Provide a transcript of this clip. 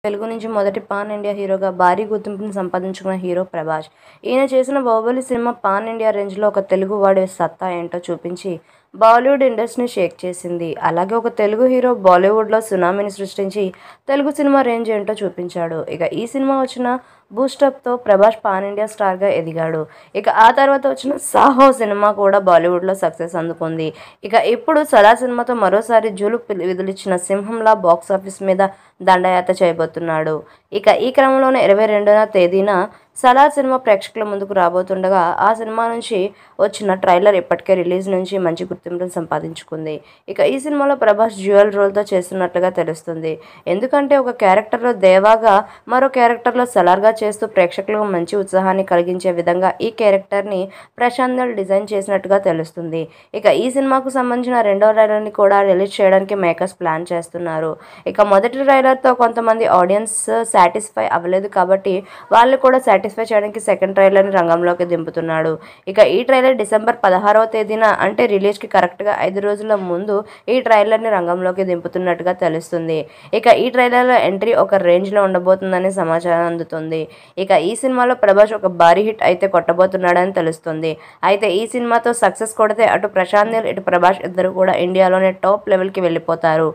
తెలుగు నుంచి మొదటి pan India హీరోగా భారీ గుర్తింపుని సంపాదించుకున్న హీరో ప్రభాస్. ఈయన చేసిన 'బాహుబలి' సినిమా పాన్ ఇండియా రేంజ్లో ఒక తెలుగువాడి సత్తా ఏంటో చూపించి బాలీవుడ్ ఇండస్ట్రీని షేక్ చేసింది. అలాగే ఒక తెలుగు హీరో బాలీవుడ్లో సునామీని సృష్టించి తెలుగు సినిమా రేంజ్ ఏంటో చూపించాడు. ఇక ఈ సినిమా వచ్చిన బూస్టప్తో ప్రభాస్ పాన్ ఇండియా స్టార్గా ఎదిగాడు. ఇక ఆ తర్వాత వచ్చిన 'సాహో' సినిమా కూడా బాలీవుడ్లో సక్సెస్ అందుకుంది. ఇక ఇప్పుడు 'సలార్' సినిమాతో మరోసారి జూలు విదిలించిన సింహంలా బాక్సాఫీస్ మీద దండయాత్ర చేయబోతున్నాడు. ఇక ఈ క్రమంలోనే 22వ తేదీన 'సలార్' సినిమా ప్రేక్షకుల ముందుకు రాబోతుండగా ఆ సినిమా నుంచి వచ్చిన ట్రైలర్ ఇప్పటికే రిలీజ్ నుంచి మంచి గుర్తింపును సంపాదించుకుంది. ఇక ఈ సినిమాలో ప్రభాస్ డ్యూయల్ రోల్తో చేస్తున్నట్లుగా తెలుస్తుంది. ఎందుకంటే ఒక క్యారెక్టర్లో దేవాగా మరో క్యారెక్టర్లో సలార్గా చేస్తూ ప్రేక్షకులకు మంచి ఉత్సాహాన్ని కలిగించే విధంగా ఈ క్యారెక్టర్ని ప్రశాంత్ నీల్ డిజైన్ చేసినట్టుగా తెలుస్తుంది. ఇక ఈ సినిమాకు సంబంధించిన రెండో ట్రైలర్ని కూడా రిలీజ్ చేయడానికి మేకర్స్ ప్లాన్ చేస్తున్నారు. ఇక మొదటి ట్రైలర్తో కొంతమంది ఆడియన్స్ సాటిస్ఫై అవ్వలేదు కాబట్టి వాళ్ళు కూడా సాటిస్ఫై చేయడానికి సెకండ్ ట్రైలర్ని రంగంలోకి దింపుతున్నాడు. ఇక ఈ ట్రైలర్ డిసెంబర్ 16వ తేదీన అంటే రిలీజ్కి కరెక్ట్గా 5 రోజుల ముందు ఈ ట్రైలర్ని రంగంలోకి దింపుతున్నట్టుగా తెలుస్తుంది. ఇక ఈ ట్రైలర్లో ఎంట్రీ ఒక రేంజ్లో ఉండబోతుందని సమాచారం అందుతుంది. ఇక ఈ సినిమాలో ప్రభాస్ ఒక భారీ హిట్ అయితే కొట్టబోతున్నాడని తెలుస్తుంది. అయితే ఈ సినిమాతో సక్సెస్ కొడితే అటు ప్రశాంత్ నీల్ ఇటు ప్రభాస్ ఇద్దరు కూడా ఇండియాలోనే టాప్ లెవెల్కి వెళ్ళిపోతారు.